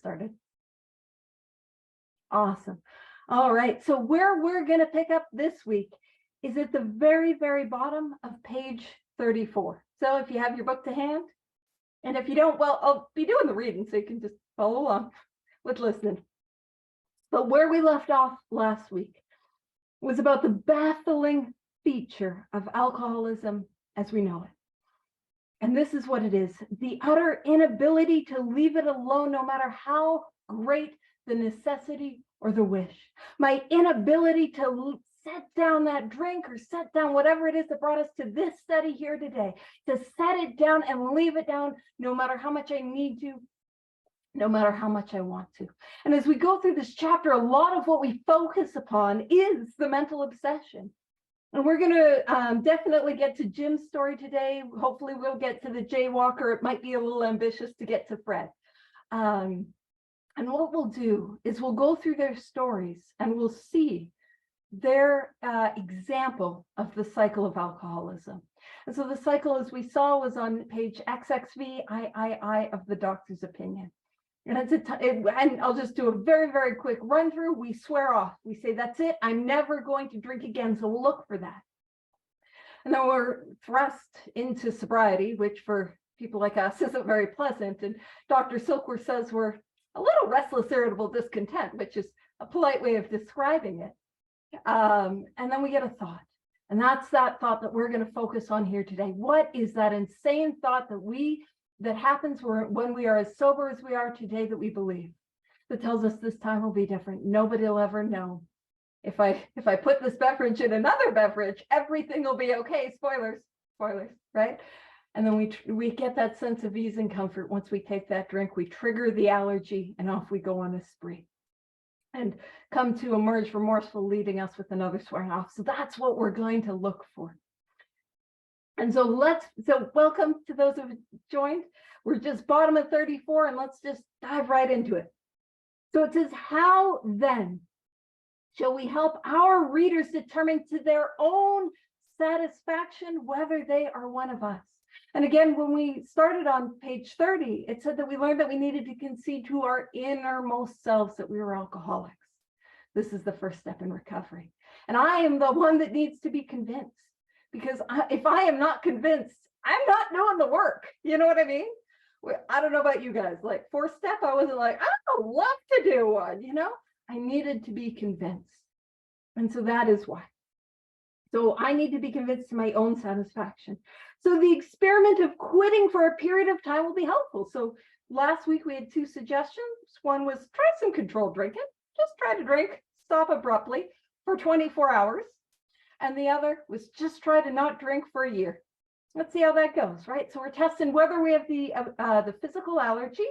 started? Awesome. All right. So where we're going to pick up this week is at the very, very bottom of page 34. So if you have your book to hand, and if you don't, well, I'll be doing the reading so you can just follow along with listening. But where we left off last week was about the baffling feature of alcoholism as we know it. And this is what it is: the utter inability to leave it alone, no matter how great the necessity or the wish. My inability to set down that drink or set down whatever it is that brought us to this study here today, to set it down and leave it down, no matter how much I need to, no matter how much I want to. And as we go through this chapter, a lot of what we focus upon is the mental obsession. And we're going to definitely get to Jim's story today. Hopefully we'll get to the Jaywalker. It might be a little ambitious to get to Fred. And what we'll do is we'll go through their stories and we'll see their example of the cycle of alcoholism. And so the cycle, as we saw, was on page XXVIII of the doctor's opinion. And and I'll just do a very, very quick run through. We swear off. We say, that's it. I'm never going to drink again. So we'll look for that. And then we're thrust into sobriety, which for people like us isn't very pleasant. And Dr. Silkworth says we're a little restless, irritable, discontent, which is a polite way of describing it. And then we get a thought. And that's that thought that we're going to focus on here today. What is that insane thought that happens when we are as sober as we are today that we believe, that tells us this time will be different? Nobody will ever know. If I put this beverage in another beverage, everything will be okay. Spoilers, right? And then we get that sense of ease and comfort once we take that drink. We trigger the allergy and off we go on a spree and come to emerge remorseful, leaving us with another swearing off. So that's what we're going to look for. And so welcome to those who have joined. We're just bottom of 34, and let's just dive right into it. So it says, how then shall we help our readers determine to their own satisfaction whether they are one of us? And again, when we started on page 30, it said that we learned that we needed to concede to our innermost selves that we were alcoholics. This is the first step in recovery. And I am the one that needs to be convinced, because if I am not convinced, I'm not doing the work. You know what I mean? I don't know about you guys, like fourth step, I wasn't like, I would love to do one, I needed to be convinced. And so that is why. So I need to be convinced to my own satisfaction. So the experiment of quitting for a period of time will be helpful. So last week we had two suggestions. One was try some controlled drinking. Just try to drink, stop abruptly for 24 hours. And the other was just try to not drink for a year. Let's see how that goes, right? So we're testing whether we have the physical allergy,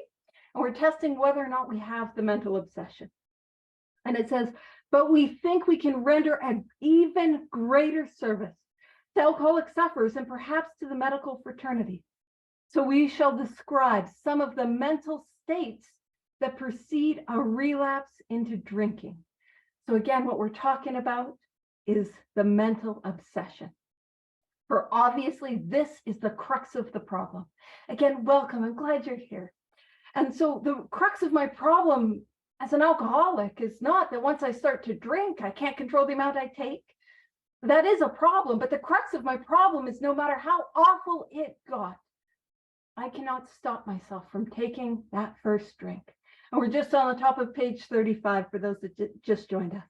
and we're testing whether or not we have the mental obsession. And it says, but we think we can render an even greater service to alcoholic sufferers and perhaps to the medical fraternity. So we shall describe some of the mental states that precede a relapse into drinking. So again, what we're talking about is the mental obsession. For obviously, this is the crux of the problem. Again, welcome. I'm glad you're here. And so the crux of my problem as an alcoholic is not that once I start to drink, I can't control the amount I take. That is a problem. But the crux of my problem is no matter how awful it got, I cannot stop myself from taking that first drink. And we're just on the top of page 35 for those that just joined us.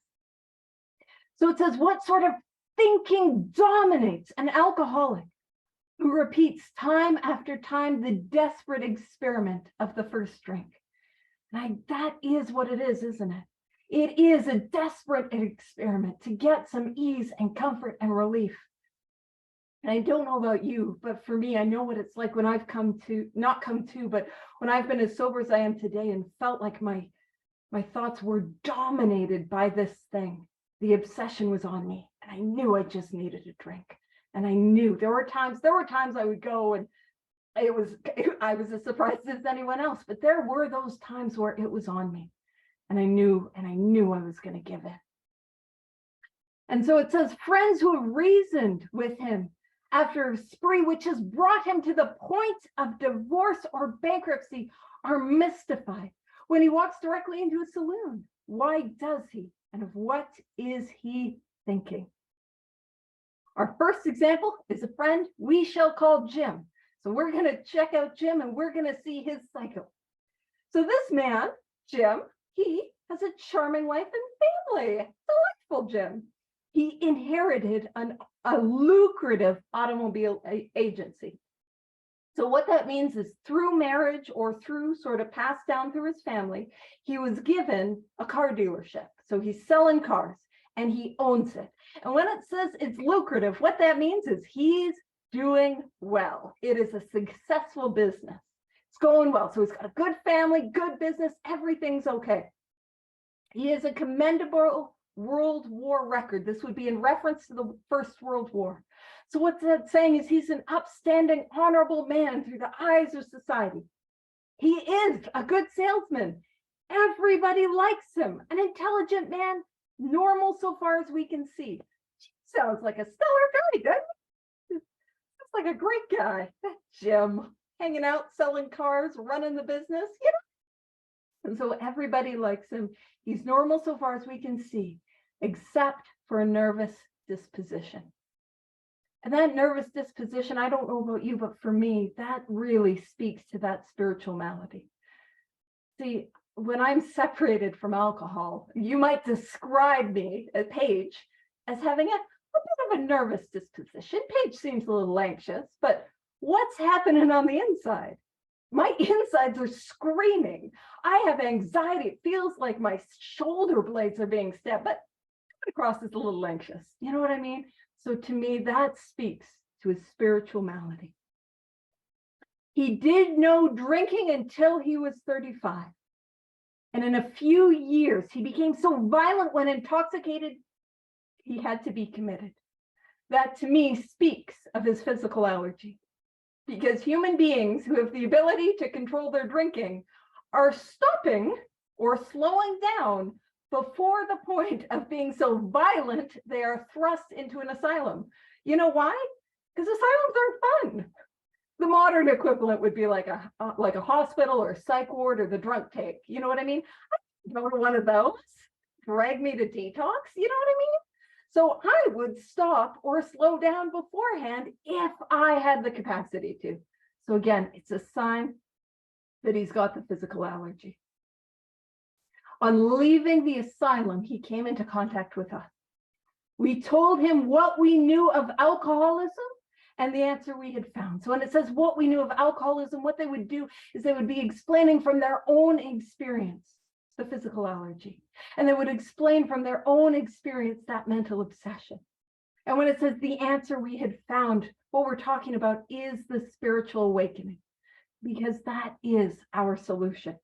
So it says, what sort of thinking dominates an alcoholic who repeats time after time the desperate experiment of the first drink? And that is what it is, isn't it? It is a desperate experiment to get some ease and comfort and relief. And I don't know about you, but for me, I know what it's like when I've but when I've been as sober as I am today and felt like my thoughts were dominated by this thing. The obsession was on me, and I knew I just needed a drink. And I knew there were times I would go and I was as surprised as anyone else, but there were those times where it was on me, and I knew I was going to give in. And so it says, friends who have reasoned with him after a spree which has brought him to the point of divorce or bankruptcy are mystified When he walks directly into a saloon, why does he? And of what is he thinking? Our first example is a friend we shall call Jim. So we're going to check out Jim and we're going to see his cycle. So this man, Jim, he has a charming wife and family. Delightful Jim. He inherited a lucrative automobile agency. So what that means is through marriage or through sort of passed down through his family, he was given a car dealership. So he's selling cars and he owns it. And when it says it's lucrative, what that means is he's doing well. It is a successful business. It's going well. So he's got a good family, good business, everything's okay. He has a commendable World War record. This would be in reference to the First World War. So what that's saying is he's an upstanding, honorable man through the eyes of society. He is a good salesman. Everybody likes him. An intelligent man, normal so far as we can see. Sounds like a stellar guy, doesn't he? Sounds like a great guy. That Jim, hanging out, selling cars, running the business, you know? And so everybody likes him. He's normal so far as we can see, except for a nervous disposition. And that nervous disposition, I don't know about you, but for me, that really speaks to that spiritual malady. See, when I'm separated from alcohol, you might describe me, Paige, as having a bit of a nervous disposition. Paige seems a little anxious, but what's happening on the inside? My insides are screaming. I have anxiety. It feels like my shoulder blades are being stabbed, but across is a little anxious. You know what I mean? So to me, that speaks to his spiritual malady. He did no drinking until he was 35. And in a few years, he became so violent when intoxicated, he had to be committed. That to me speaks of his physical allergy. Because human beings who have the ability to control their drinking are stopping or slowing down before the point of being so violent, they are thrust into an asylum. You know why? Because asylums aren't fun. The modern equivalent would be like a hospital or a psych ward or the drunk take. You know what I mean? I go to one of those, drag me to detox. You know what I mean? So I would stop or slow down beforehand if I had the capacity to. So again, it's a sign that he's got the physical allergy. On leaving the asylum, he came into contact with us. We told him what we knew of alcoholism and the answer we had found. So when it says what we knew of alcoholism, what they would do is they would be explaining from their own experience the physical allergy. And they would explain from their own experience that mental obsession. And when it says the answer we had found, what we're talking about is the spiritual awakening, because that is our solution.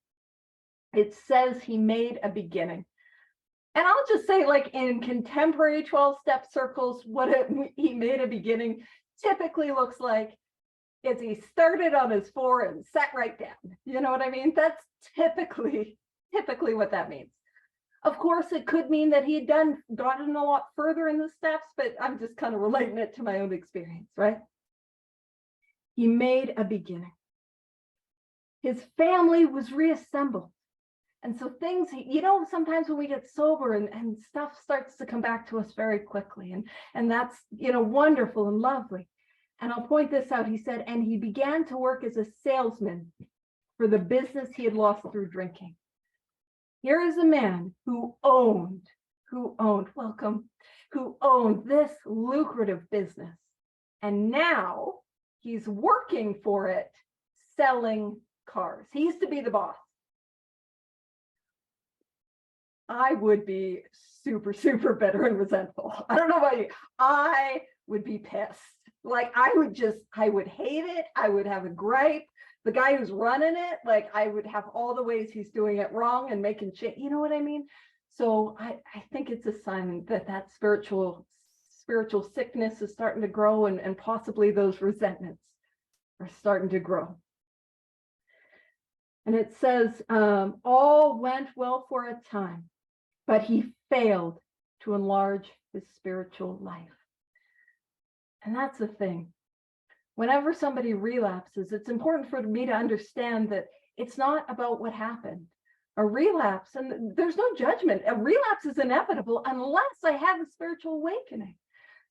It says he made a beginning. And I'll just say, like in contemporary 12-step circles, he made a beginning typically looks like is he started on his 4 and sat right down. You know what I mean? That's typically what that means. Of course, it could mean that he had gotten a lot further in the steps, but I'm just kind of relating it to my own experience, right? He made a beginning. His family was reassembled. And so things, you know, sometimes when we get sober and stuff starts to come back to us very quickly. And that's, you know, wonderful and lovely. And I'll point this out. He said, and he began to work as a salesman for the business he had lost through drinking. Here is a man who owned this lucrative business. And now he's working for it, selling cars. He used to be the boss. I would be super, super bitter and resentful. I don't know about you. I would be pissed. Like I would hate it. I would have a gripe. The guy who's running it, like I would have all the ways he's doing it wrong and making change. You know what I mean? So I think it's a sign that spiritual sickness is starting to grow and possibly those resentments are starting to grow. And it says, all went well for a time, but he failed to enlarge his spiritual life. And that's the thing. Whenever somebody relapses, it's important for me to understand that it's not about what happened. a relapse, and there's no judgment. A relapse is inevitable unless I have a spiritual awakening.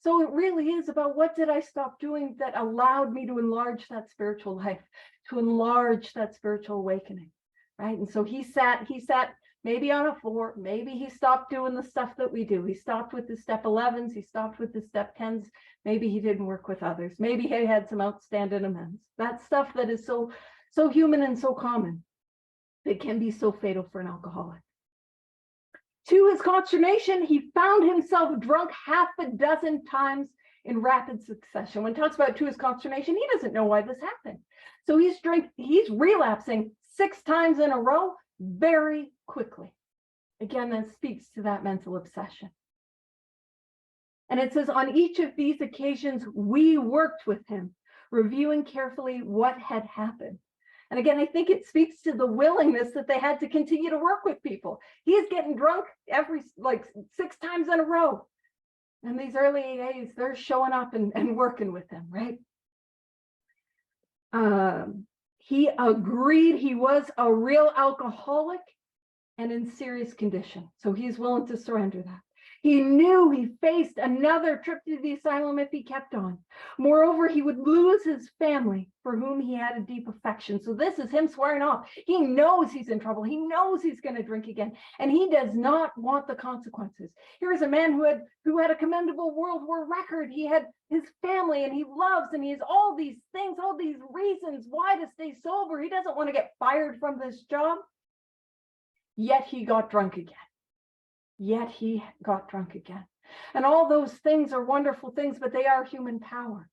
So it really is about, what did I stop doing that allowed me to enlarge that spiritual life, to enlarge that spiritual awakening, right? And so he sat maybe on a 4, maybe he stopped doing the stuff that we do. He stopped with the step 11s, he stopped with the step 10s, maybe he didn't work with others, maybe he had some outstanding amends. That stuff that is so human and so common, it can be so fatal for an alcoholic. To his consternation, he found himself drunk half a dozen times in rapid succession. When it talks about to his consternation, he doesn't know why this happened. So he's relapsing 6 times in a row very quickly. Again, that speaks to that mental obsession. And it says, on each of these occasions, we worked with him, reviewing carefully what had happened. And again, I think it speaks to the willingness that they had to continue to work with people. He's getting drunk every 6 times in a row. And these early AAs, they're showing up and working with him, right? He agreed he was a real alcoholic and in serious condition. So he's willing to surrender that. He knew he faced another trip to the asylum if he kept on. Moreover, he would lose his family, for whom he had a deep affection. So this is him swearing off. He knows he's in trouble. He knows he's going to drink again, and he does not want the consequences. Here is a man who had a commendable World War record. He had his family, and he loves, and he has all these things, all these reasons why to stay sober. He doesn't want to get fired from this job. Yet he got drunk again. And all those things are wonderful things, but they are human power.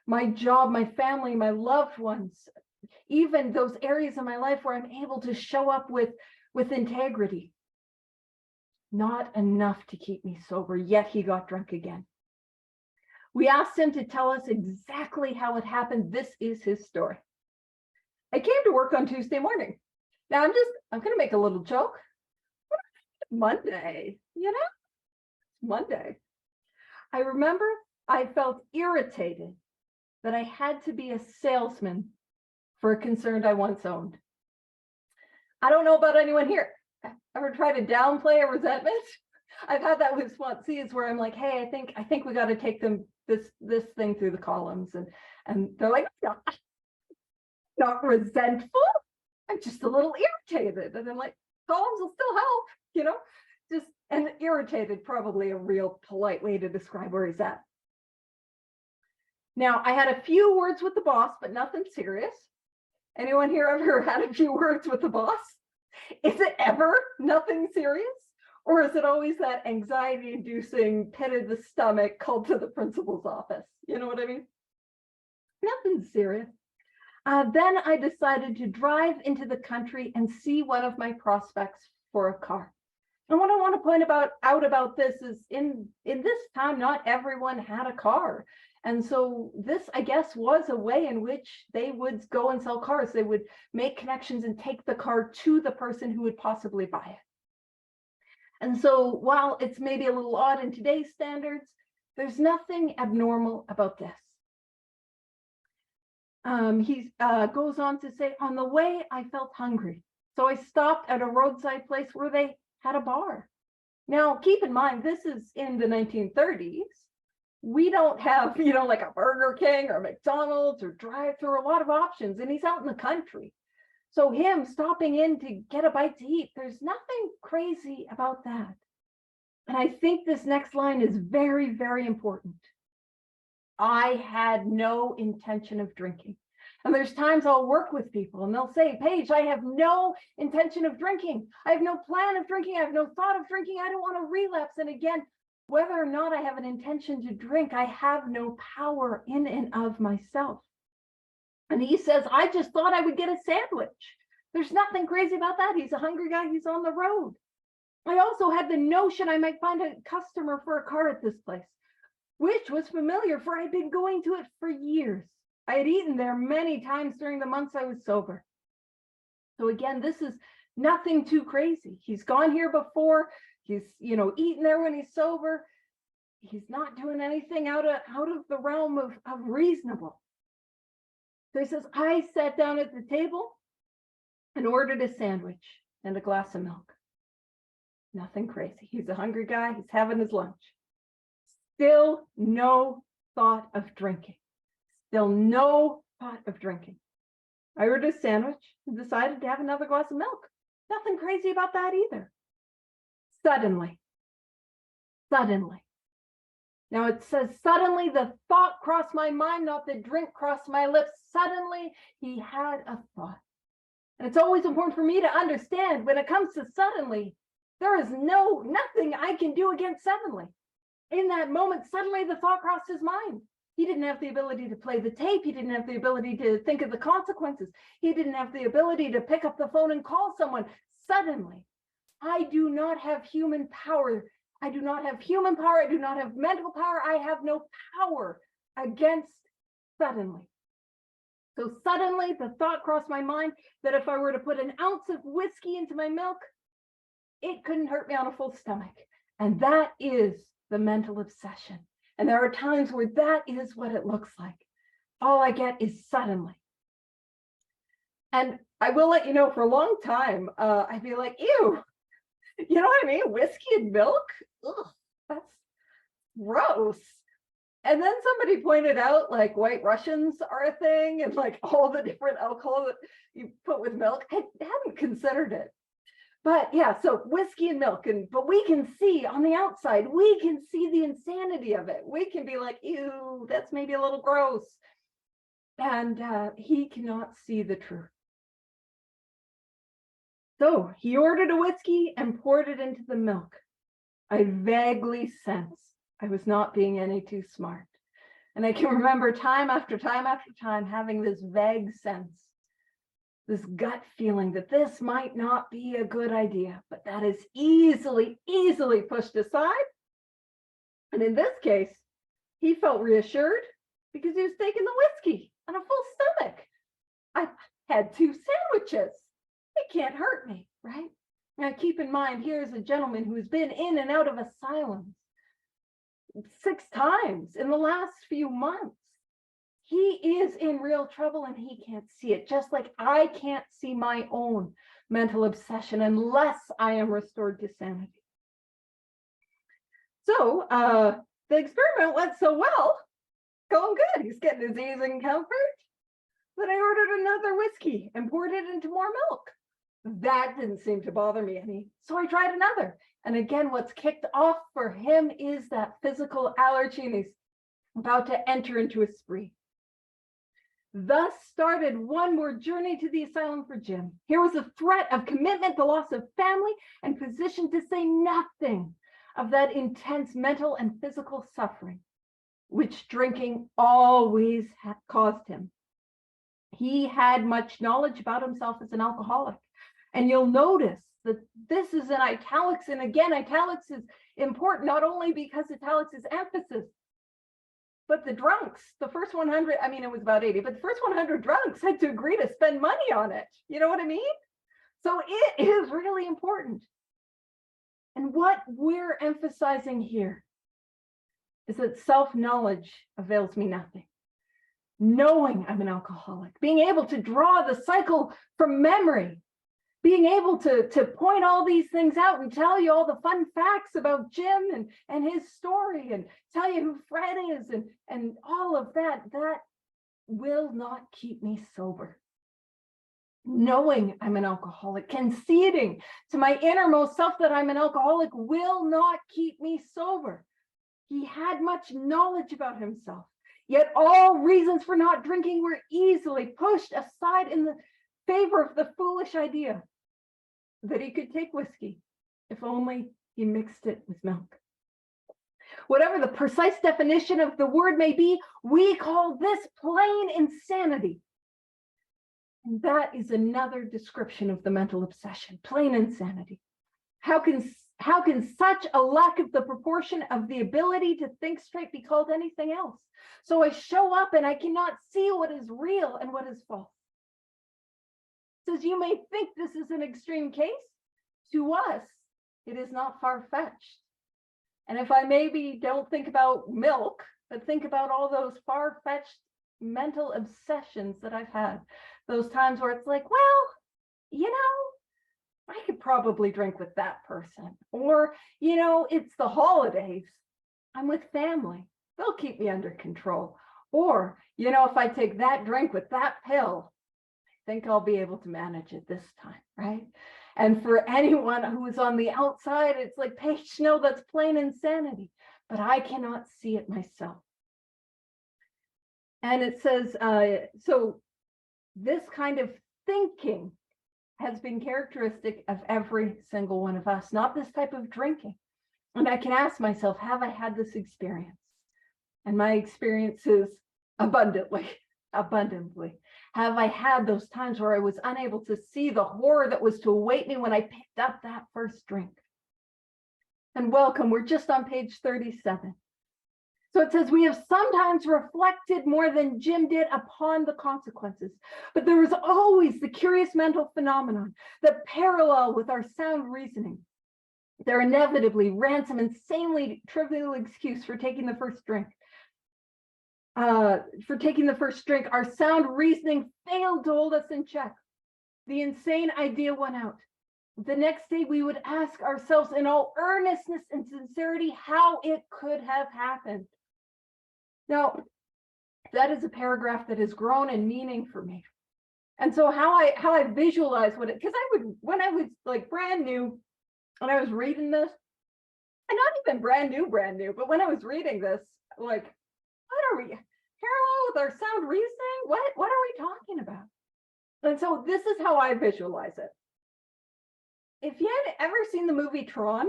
My job, my family, my loved ones, even those areas of my life where I'm able to show up with integrity. Not enough to keep me sober, yet he got drunk again. We asked him to tell us exactly how it happened. This is his story. I came to work on Tuesday morning. Now I'm going to make a little joke. Monday, Monday. I remember I felt irritated that I had to be a salesman for a concern I once owned. I don't know about anyone here. Ever try to downplay a resentment? I've had that with sponsees where I'm like, hey, I think we got to take this thing through the columns, and they're like, no, not resentful. I'm just a little irritated, and I'm like, columns will still help. Just and irritated, probably a real polite way to describe where he's at. Now, I had a few words with the boss, but nothing serious. Anyone here ever had a few words with the boss? Is it ever nothing serious? Or is it always that anxiety-inducing pit of the stomach called to the principal's office? You know what I mean? Nothing serious. Then I decided to drive into the country and see one of my prospects for a car. And what I want to point out about this is in this time, not everyone had a car. And so this, I guess, was a way in which they would go and sell cars. They would make connections and take the car to the person who would possibly buy it. And so while it's maybe a little odd in today's standards, there's nothing abnormal about this. He goes on to say, on the way, I felt hungry. So I stopped at a roadside place where they had a bar. Now, keep in mind, this is in the 1930s. We don't have, like a Burger King or McDonald's or drive-through, a lot of options, and he's out in the country. So him stopping in to get a bite to eat, there's nothing crazy about that. And I think this next line is very, very important. I had no intention of drinking. And there's times I'll work with people and they'll say, Paige, I have no intention of drinking. I have no plan of drinking. I have no thought of drinking. I don't want to relapse. And again, whether or not I have an intention to drink, I have no power in and of myself. And he says, I just thought I would get a sandwich. There's nothing crazy about that. He's a hungry guy. He's on the road. I also had the notion I might find a customer for a car at this place, which was familiar, for I'd been going to it for years. I had eaten there many times during the months I was sober. So again, this is nothing too crazy. He's gone here before. He's, eaten there when he's sober. He's not doing anything out of the realm of reasonable. So he says, I sat down at the table and ordered a sandwich. and a glass of milk. Nothing crazy. He's a hungry guy. He's having his lunch. Still no thought of drinking. Still no thought of drinking. I ordered a sandwich and decided to have another glass of milk. Nothing crazy about that either. Suddenly. Now it says, suddenly the thought crossed my mind, not the drink crossed my lips. Suddenly he had a thought. And it's always important for me to understand when it comes to suddenly, there is nothing I can do against suddenly. In that moment, suddenly the thought crossed his mind. He didn't have the ability to play the tape. He didn't have the ability to think of the consequences. He didn't have the ability to pick up the phone and call someone. Suddenly, I do not have human power. I do not have human power. I do not have mental power. I have no power against suddenly. So suddenly the thought crossed my mind that if I were to put an ounce of whiskey into my milk, it couldn't hurt me on a full stomach. And that is the mental obsession. And there are times where that is what it looks like. All I get is suddenly. And I will let you know, for a long time, I'd be like, ew, you know what I mean? Whiskey and milk? Ugh, that's gross. And then somebody pointed out, like, White Russians are a thing, and like all the different alcohol that you put with milk. I hadn't considered it. But yeah, so whiskey and milk, but we can see on the outside, we can see the insanity of it. We can be like, ew, that's maybe a little gross. And he cannot see the truth. So he ordered a whiskey and poured it into the milk. I vaguely sensed I was not being any too smart. And I can remember time after time after time having this vague sense, this gut feeling that this might not be a good idea, but that is easily pushed aside. And in this case, he felt reassured because he was taking the whiskey on a full stomach. I had 2 sandwiches. It can't hurt me, right? Now keep in mind, here's a gentleman who's been in and out of asylums 6 times in the last few months. He is in real trouble and he can't see it, just like I can't see my own mental obsession unless I am restored to sanity. So the experiment went so well, going good. He's getting his ease and comfort, that I ordered another whiskey and poured it into more milk. That didn't seem to bother me any, so I tried another. And again, what's kicked off for him is that physical allergy, and he's about to enter into a spree. Thus started one more journey to the asylum for Jim. Here was a threat of commitment, the loss of family and position, to say nothing of that intense mental and physical suffering, which drinking always caused him. He had much knowledge about himself as an alcoholic. And you'll notice that this is in italics. And again, italics is important, not only because italics is emphasis, but the drunks, the first 100, I mean, it was about 80, but the first 100 drunks had to agree to spend money on it. You know what I mean? So it is really important. And what we're emphasizing here is that self-knowledge avails me nothing. Knowing I'm an alcoholic, being able to draw the cycle from memory, being able to point all these things out and tell you all the fun facts about Jim and his story, and tell you who Fred is and all of that, that will not keep me sober. Knowing I'm an alcoholic, conceding to my innermost self that I'm an alcoholic will not keep me sober. He had much knowledge about himself, yet all reasons for not drinking were easily pushed aside in the favor of the foolish idea that he could take whiskey if only he mixed it with milk. Whatever the precise definition of the word may be, we call this plain insanity. And that is another description of the mental obsession, plain insanity. How can such a lack of the proportion of the ability to think straight be called anything else? So I show up and I cannot see what is real and what is false. Says, you may think this is an extreme case. To us, it is not far-fetched. And if I maybe don't think about milk, but think about all those far-fetched mental obsessions that I've had, those times where it's like, well, you know, I could probably drink with that person. Or, it's the holidays. I'm with family. They'll keep me under control. Or, if I take that drink with that pill, I think I'll be able to manage it this time, right? And for anyone who is on the outside, it's like, Paige, no, that's plain insanity. But I cannot see it myself. And it says, so this kind of thinking has been characteristic of every single one of us, not this type of drinking. And I can ask myself, have I had this experience? And my experience is abundantly. Have I had those times where I was unable to see the horror that was to await me when I picked up that first drink? And welcome, we're just on page 37. So it says, we have sometimes reflected more than Jim did upon the consequences, but there is always the curious mental phenomenon that parallel with our sound reasoning. They're inevitably ransom, insanely trivial excuse for taking the first drink. Our sound reasoning failed to hold us in check. The insane idea went out. The next day, we would ask ourselves in all earnestness and sincerity how it could have happened. Now, that is a paragraph that has grown in meaning for me. And so how I visualize because when I was like brand new, and I was reading this, and not even brand new, but when I was reading this, like, what are we, parallel with our sound reasoning? What are we talking about? And so this is how I visualize it. If you had ever seen the movie Tron,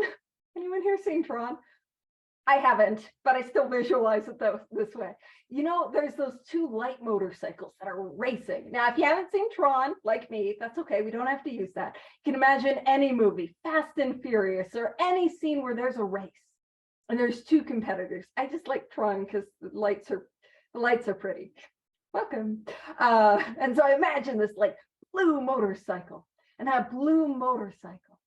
anyone here seen Tron? I haven't, but I still visualize it this way. There's those two light motorcycles that are racing. Now, if you haven't seen Tron, like me, that's okay. We don't have to use that. You can imagine any movie, Fast and Furious, or any scene where there's a race and there's two competitors. I just like Tron because the lights are pretty. Welcome. And so I imagine this like blue motorcycle, and that blue motorcycle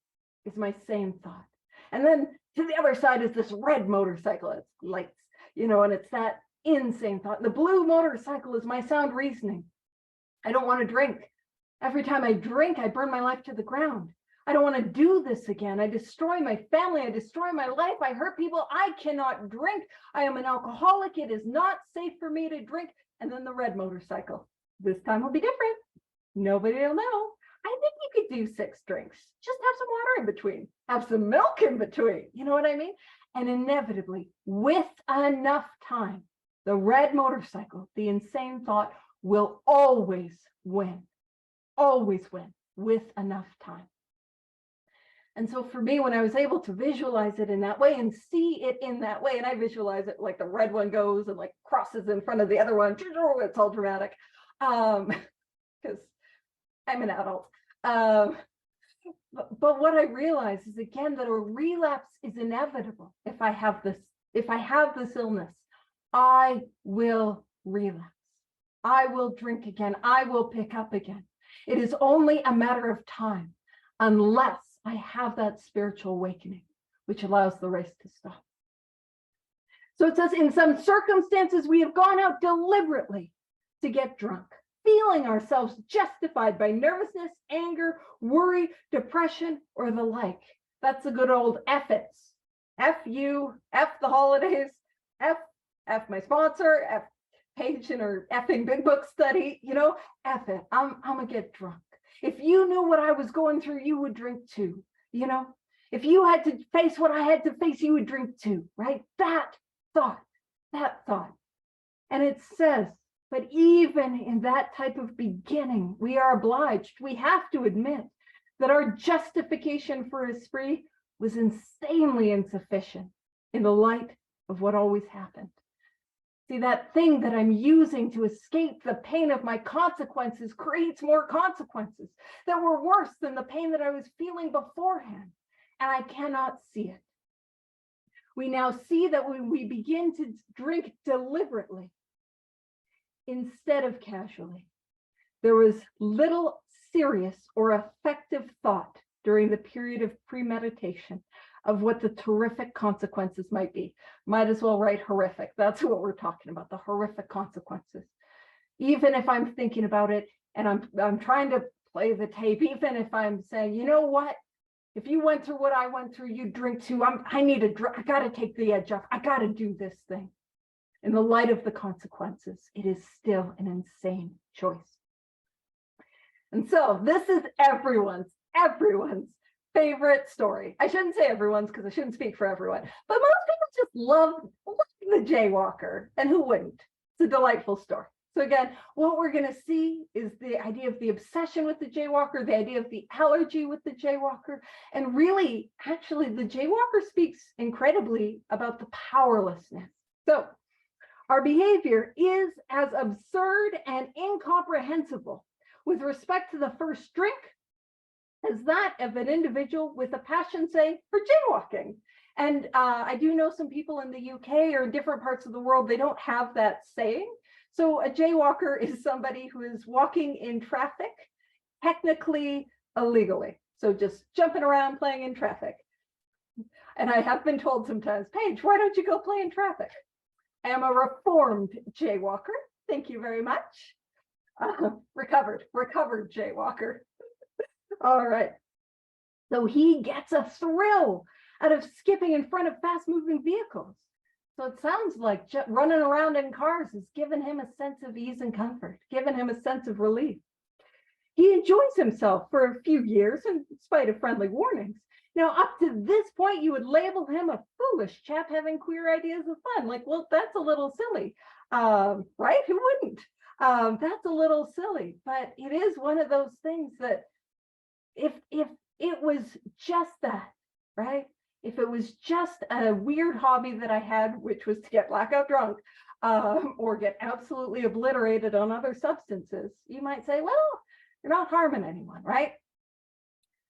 is my same thought. And then to the other side is this red motorcycle. It's lights, and it's that insane thought. The blue motorcycle is my sound reasoning. I don't want to drink. Every time I drink, I burn my life to the ground. I don't want to do this again. I destroy my family. I destroy my life. I hurt people. I cannot drink. I am an alcoholic. It is not safe for me to drink. And then the red motorcycle. This time will be different. Nobody will know. I think you could do 6 drinks. Just have some water in between. Have some milk in between. You know what I mean? And inevitably, with enough time, the red motorcycle, the insane thought, will always win. Always win with enough time. And so for me, when I was able to visualize it in that way and see it in that way, and I visualize it like the red one goes and like crosses in front of the other one, it's all dramatic. Because I'm an adult. But what I realize is, again, that a relapse is inevitable. If I have this illness, I will relapse. I will drink again. I will pick up again. It is only a matter of time, unless I have that spiritual awakening, which allows the race to stop. So it says, in some circumstances, we have gone out deliberately to get drunk, feeling ourselves justified by nervousness, anger, worry, depression, or the like. That's a good old F it. F you, F the holidays, F my sponsor, F Paige in her effing big book study, F it. I'm gonna get drunk. If you knew what I was going through, you would drink too, If you had to face what I had to face, you would drink too, right? That thought. And it says, but even in that type of beginning, we have to admit that our justification for a spree was insanely insufficient in the light of what always happened. See, that thing that I'm using to escape the pain of my consequences creates more consequences that were worse than the pain that I was feeling beforehand, and I cannot see it. We now see that when we begin to drink deliberately, instead of casually, there was little serious or effective thought during the period of premeditation of what the terrific consequences might be. Might as well write horrific. That's what we're talking about, the horrific consequences. Even if I'm thinking about it and I'm trying to play the tape, even if I'm saying, you know what? If you went through what I went through, you drink too. I got to take the edge off. I got to do this thing. In the light of the consequences, it is still an insane choice. And so this is everyone's favorite story. I shouldn't say everyone's because I shouldn't speak for everyone, but most people just love the Jaywalker, and who wouldn't? It's a delightful story. So again, what we're going to see is the idea of the obsession with the Jaywalker, the idea of the allergy with the Jaywalker, and really, actually, the Jaywalker speaks incredibly about the powerlessness. So our behavior is as absurd and incomprehensible with respect to the first drink as that of an individual with a passion, say, for jaywalking. And I do know some people in the UK or in different parts of the world, they don't have that saying. So a jaywalker is somebody who is walking in traffic, technically illegally. So just jumping around playing in traffic. And I have been told sometimes, Paige, why don't you go play in traffic? I am a reformed jaywalker. Thank you very much. Recovered jaywalker. All right. So he gets a thrill out of skipping in front of fast-moving vehicles. So it sounds like running around in cars has given him a sense of ease and comfort, given him a sense of relief. He enjoys himself for a few years in spite of friendly warnings. Now, up to this point, you would label him a foolish chap having queer ideas of fun. Like, well, that's a little silly, right? Who wouldn't? That's a little silly, but it is one of those things that if it was just that, right? If it was just a weird hobby that I had, which was to get blackout drunk or get absolutely obliterated on other substances, you might say, well, you're not harming anyone, right?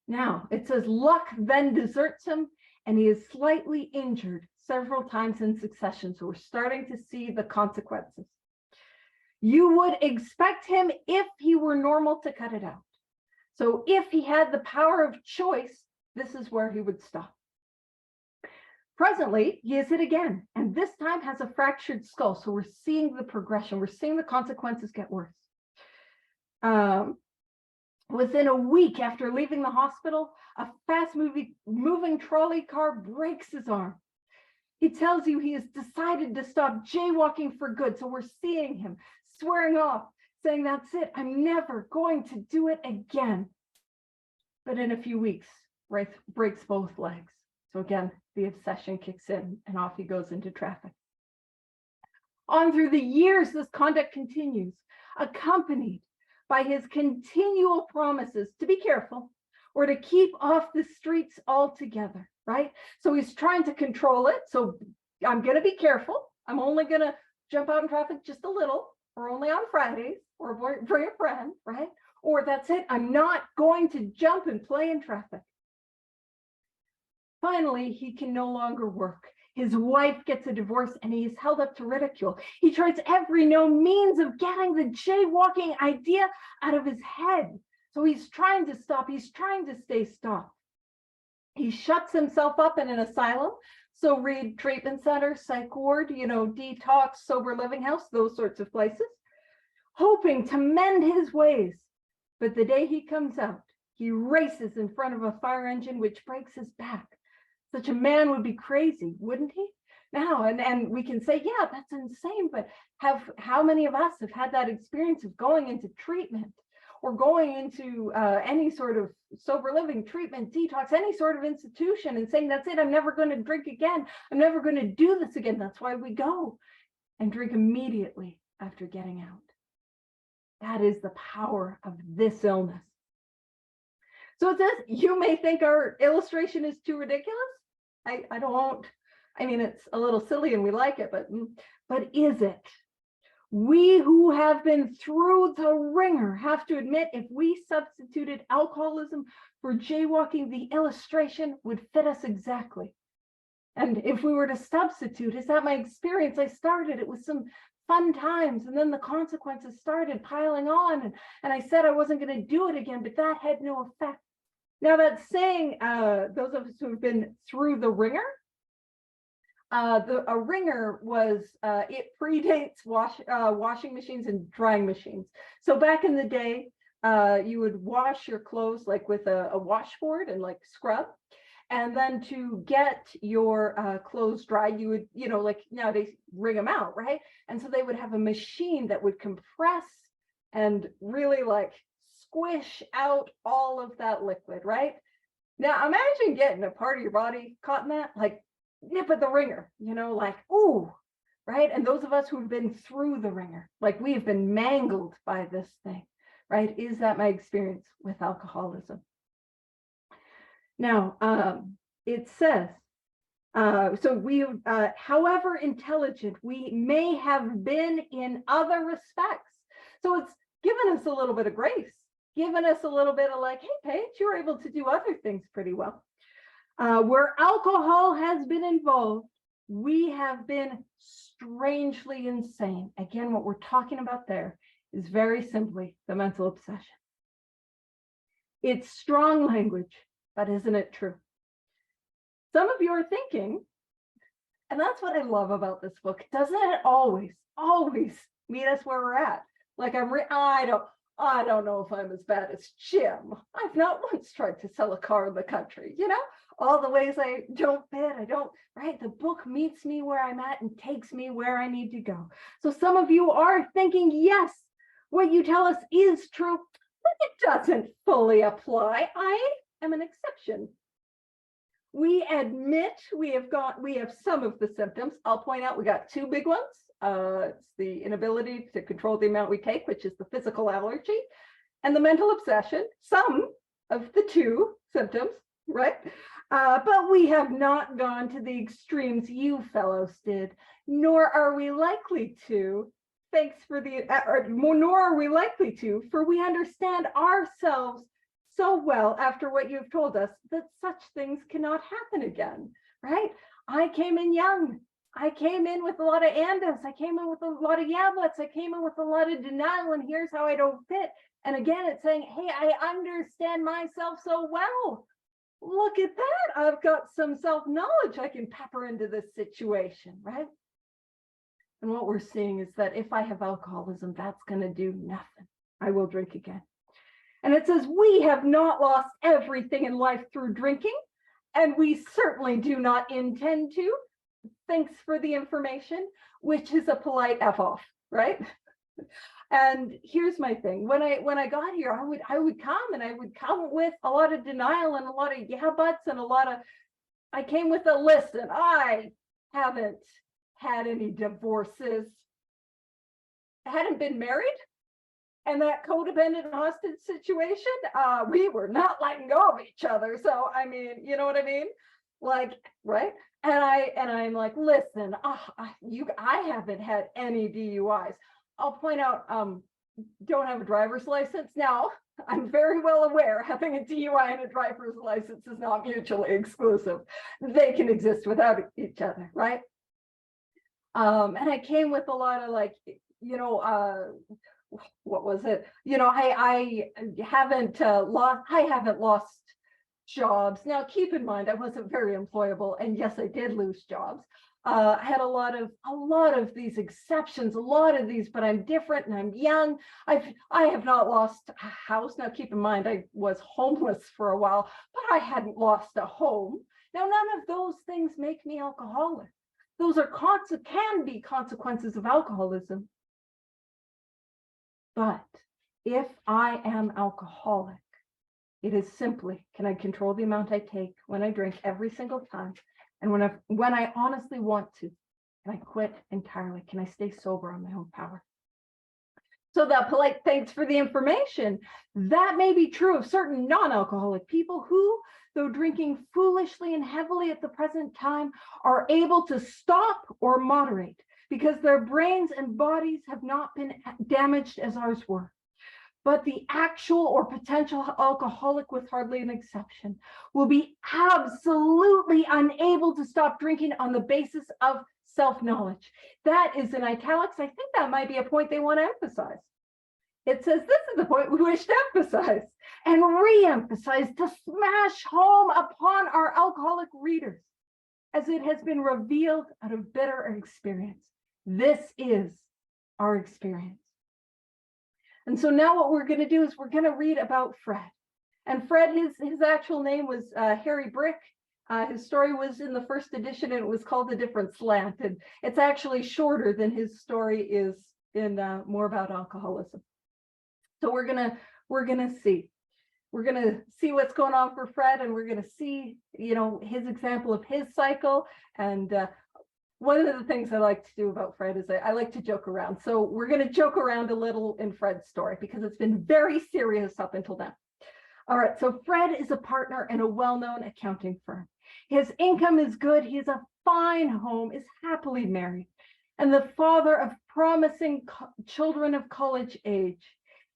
Now, it says luck then deserts him and he is slightly injured several times in succession. So we're starting to see the consequences. You would expect him, if he were normal, to cut it out. So if he had the power of choice, this is where he would stop. Presently, he is hit again, and this time has a fractured skull. So we're seeing the progression. We're seeing the consequences get worse. Within a week after leaving the hospital, a fast-moving trolley car breaks his arm. He tells you he has decided to stop jaywalking for good. So we're seeing him swearing off, saying, that's it, I'm never going to do it again. But in a few weeks, breaks both legs. So again, the obsession kicks in and off he goes into traffic. On through the years, this conduct continues, accompanied by his continual promises to be careful or to keep off the streets altogether, right? So he's trying to control it. So I'm going to be careful. I'm only going to jump out in traffic just a little, or only on Fridays, or bring a friend, right? Or that's it. I'm not going to jump and play in traffic. Finally, he can no longer work. His wife gets a divorce and he is held up to ridicule. He tries every known means of getting the jaywalking idea out of his head. So he's trying to stop. He's trying to stay stopped. He shuts himself up in an asylum. So read treatment center, psych ward, detox, sober living house, those sorts of places, hoping to mend his ways. But the day he comes out, he races in front of a fire engine, which breaks his back. Such a man would be crazy, wouldn't he? Now, and we can say, yeah, that's insane, but how many of us have had that experience of going into treatment or going into any sort of sober living, treatment, detox, any sort of institution and saying, that's it, I'm never going to drink again. I'm never going to do this again. That's why we go and drink immediately after getting out. That is the power of this illness. So it says, you may think our illustration is too ridiculous. I don't, it's a little silly and we like it, but is it? We who have been through the ringer have to admit, if we substituted alcoholism for jaywalking, the illustration would fit us exactly. And if we were to substitute, is that my experience? I started it with some fun times, and then the consequences started piling on, and I said I wasn't going to do it again, but that had no effect. Now that's saying, those of us who have been through the ringer, a ringer was, it predates washing machines and drying machines. So back in the day, you would wash your clothes like with a washboard and like scrub. And then to get your clothes dried, you would, like nowadays, wring them out, right? And so they would have a machine that would compress and really like squish out all of that liquid, right? Now imagine getting a part of your body caught in that, like nip at the ringer, like, ooh, right? And those of us who've been through the ringer, like we have been mangled by this thing, right? Is that my experience with alcoholism? Now, it says, so we, however intelligent we may have been in other respects. So it's given us a little bit of grace, given us a little bit of like, hey, Paige, you were able to do other things pretty well. Where alcohol has been involved, we have been strangely insane. Again, what we're talking about there is very simply the mental obsession. It's strong language, but isn't it true? Some of you are thinking, and that's what I love about this book, doesn't it always meet us where we're at? Like I don't know if I'm as bad as Jim. I've not once tried to sell a car in the country, all the ways I don't fit, right? The book meets me where I'm at and takes me where I need to go. So some of you are thinking, yes, what you tell us is true, but it doesn't fully apply. I am an exception. We admit we have some of the symptoms. I'll point out we got two big ones. It's the inability to control the amount we take, which is the physical allergy, and the mental obsession, some of the two symptoms, right? But we have not gone to the extremes you fellows did, nor are we likely to, nor are we likely to, for we understand ourselves so well after what you've told us that such things cannot happen again, right? I came in young. I came in with a lot of andas. I came in with a lot of yeah buts. I came in with a lot of denial, and here's how I don't fit. And again, it's saying, hey, I understand myself so well. Look at that. I've got some self-knowledge I can pepper into this situation, right? And what we're seeing is that if I have alcoholism, that's going to do nothing. I will drink again. And it says, we have not lost everything in life through drinking, and we certainly do not intend to. Thanks for the information, which is a polite F off, right? And here's my thing. When I got here, I would come with a lot of denial and a lot of yeah buts and I came with a list, and I haven't had any divorces. I hadn't been married. And that codependent hostage situation, we were not letting go of each other. So, I mean, you know what I mean? Like, right? And I'm like, listen, I haven't had any DUIs. I'll point out, don't have a driver's license. Now, I'm very well aware having a DUI and a driver's license is not mutually exclusive. They can exist without each other, right? And I came with a lot of like, what was it? I haven't lost jobs. Now, keep in mind, I wasn't very employable, and yes, I did lose jobs. I had a lot of these exceptions, a lot of these, but I'm different and I'm young. I have not lost a house. Now, keep in mind, I was homeless for a while, but I hadn't lost a home. Now, none of those things make me alcoholic. Those are can be consequences of alcoholism. But if I am alcoholic, it is simply, can I control the amount I take when I drink every single time? And when I honestly want to, can I quit entirely? Can I stay sober on my own power? So that polite thanks for the information, that may be true of certain non-alcoholic people who, though drinking foolishly and heavily at the present time, are able to stop or moderate because their brains and bodies have not been damaged as ours were. But the actual or potential alcoholic, with hardly an exception, will be absolutely unable to stop drinking on the basis of self-knowledge. That is in italics. I think that might be a point they want to emphasize. It says this is the point we wish to emphasize and re-emphasize to smash home upon our alcoholic readers, as it has been revealed out of bitter experience. This is our experience. And so now what we're going to do is we're going to read about Fred. And Fred, his actual name was Harry Brick. His story was in the first edition, and it was called A Different Slant. And it's actually shorter than his story is in More About Alcoholism. So we're gonna see what's going on for Fred, and we're gonna see, his example of his cycle. And one of the things I like to do about Fred is I like to joke around. So we're going to joke around a little in Fred's story because it's been very serious up until now. All right, so Fred is a partner in a well-known accounting firm. His income is good. He has a fine home, is happily married, and the father of promising children of college age.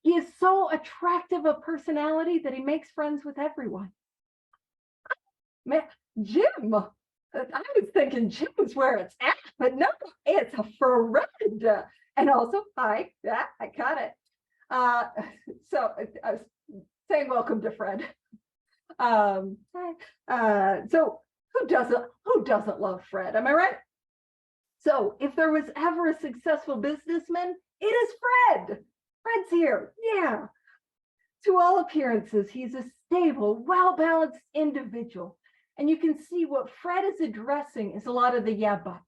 He is so attractive a personality that he makes friends with everyone. Man, Jim. I was thinking Jim was where it's at, but no, it's a Fred. And also, hi, yeah, I got it. So I was saying welcome to Fred. So who doesn't love Fred? Am I right? So if there was ever a successful businessman, it is Fred. Fred's here, yeah. To all appearances, he's a stable, well-balanced individual. And you can see what Fred is addressing is a lot of the yeah buts.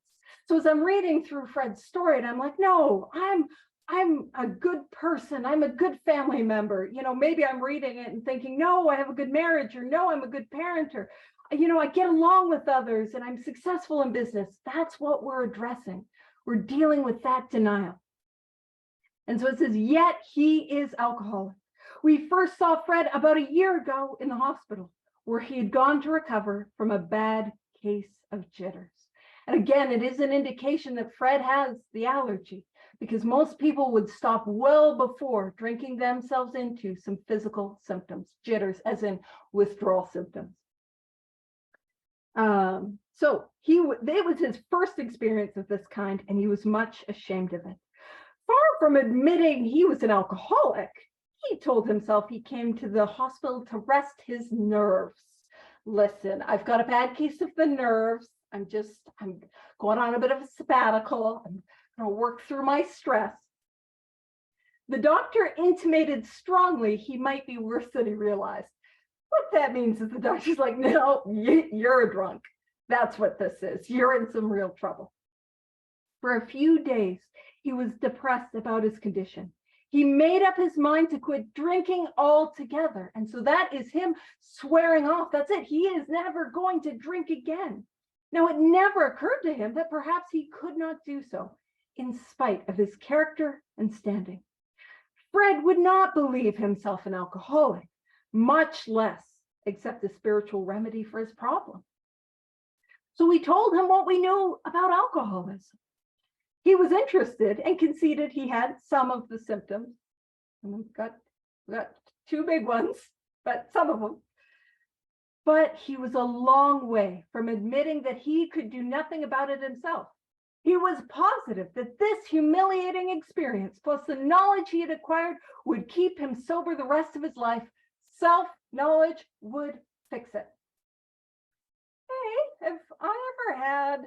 So as I'm reading through Fred's story, and I'm like, no, I'm a good person. I'm a good family member. Maybe I'm reading it and thinking, no, I have a good marriage, or no, I'm a good parent, or, I get along with others and I'm successful in business. That's what we're addressing. We're dealing with that denial. And so it says, yet he is alcoholic. We first saw Fred about a year ago in the hospital, where he had gone to recover from a bad case of jitters. And again, it is an indication that Fred has the allergy, because most people would stop well before drinking themselves into some physical symptoms, jitters, as in withdrawal symptoms. So it was his first experience of this kind, and he was much ashamed of it. Far from admitting he was an alcoholic, he told himself he came to the hospital to rest his nerves. Listen, I've got a bad case of the nerves. I'm going on a bit of a sabbatical. I'm going to work through my stress. The doctor intimated strongly he might be worse than he realized. What that means is the doctor's like, no, you're a drunk. That's what this is. You're in some real trouble. For a few days, he was depressed about his condition. He made up his mind to quit drinking altogether. And so that is him swearing off. That's it. He is never going to drink again. Now, it never occurred to him that perhaps he could not do so in spite of his character and standing. Fred would not believe himself an alcoholic, much less accept a spiritual remedy for his problem. So we told him what we knew about alcoholism. He was interested and conceded he had some of the symptoms. And we've got two big ones, but some of them. But he was a long way from admitting that he could do nothing about it himself. He was positive that this humiliating experience, plus the knowledge he had acquired, would keep him sober the rest of his life. Self-knowledge would fix it. Hey, have I ever had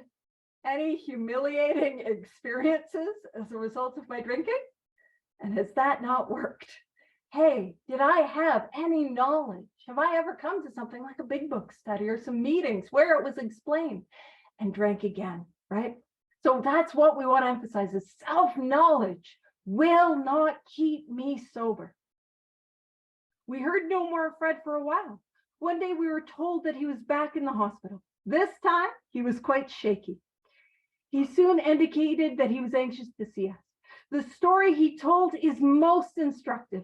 any humiliating experiences as a result of my drinking? And has that not worked? Hey, did I have any knowledge? Have I ever come to something like a big book study or some meetings where it was explained and drank again, right? So that's what we want to emphasize is self-knowledge will not keep me sober. We heard no more of Fred for a while. One day we were told that he was back in the hospital. This time he was quite shaky. He soon indicated that he was anxious to see us. The story he told is most instructive.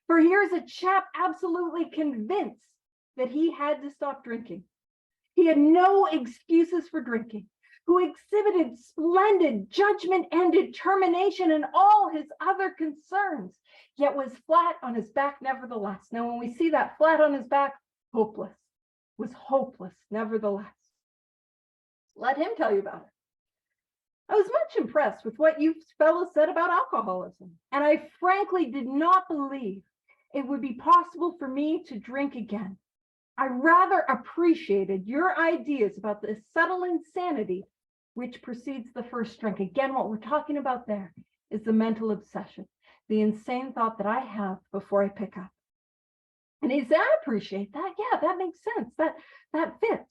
For here's a chap absolutely convinced that he had to stop drinking. He had no excuses for drinking, who exhibited splendid judgment and determination in all his other concerns, yet was flat on his back nevertheless. Now, when we see that flat on his back, hopeless, was hopeless nevertheless. Let him tell you about it. I was much impressed with what you fellows said about alcoholism, and I frankly did not believe it would be possible for me to drink again. I rather appreciated your ideas about the subtle insanity which precedes the first drink. Again, what we're talking about there is the mental obsession. the insane thought that I have before I pick up. And he said, I appreciate that. Yeah, that makes sense. That fits.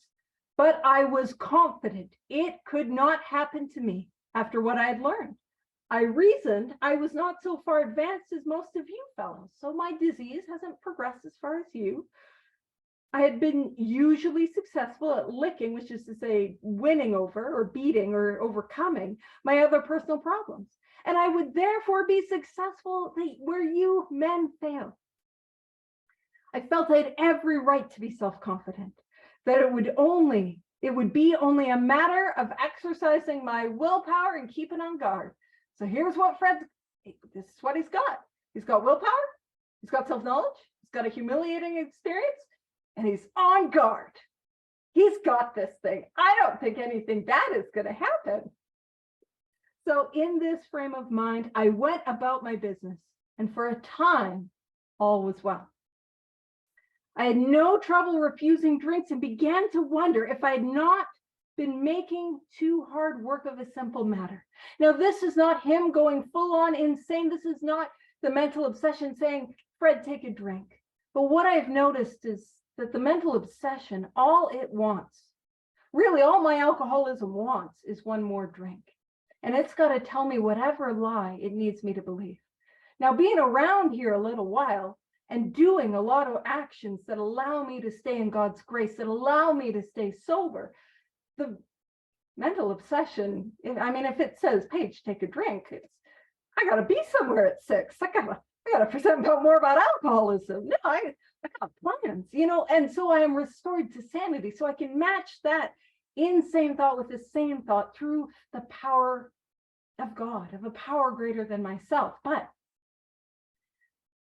But I was confident it could not happen to me after what I had learned. I reasoned I was not so far advanced as most of you fellows, so my disease hasn't progressed as far as you. I had been usually successful at licking, which is to say winning over or beating or overcoming my other personal problems. And I would therefore be successful where you men fail. I felt I had every right to be self-confident, that it would be only a matter of exercising my willpower and keeping on guard. So here's what this is what he's got. He's got willpower, he's got self-knowledge, he's got a humiliating experience, and he's on guard. He's got this thing. I don't think anything bad is going to happen. So in this frame of mind, I went about my business, and for a time, all was well. I had no trouble refusing drinks and began to wonder if I had not been making too hard work of a simple matter. Now, this is not him going full on insane. This is not the mental obsession saying, Fred, take a drink. But what I've noticed is that the mental obsession, all it wants, really all my alcoholism wants, is one more drink. And it's got to tell me whatever lie it needs me to believe. Now, being around here a little while and doing a lot of actions that allow me to stay in God's grace, that allow me to stay sober, the mental obsession, I mean, if it says, Paige, take a drink, I got to be somewhere at 6. I got to present more about alcoholism. No, I got plans, and so I am restored to sanity. So I can match that insane thought with the same thought through the power of God, of a power greater than myself. But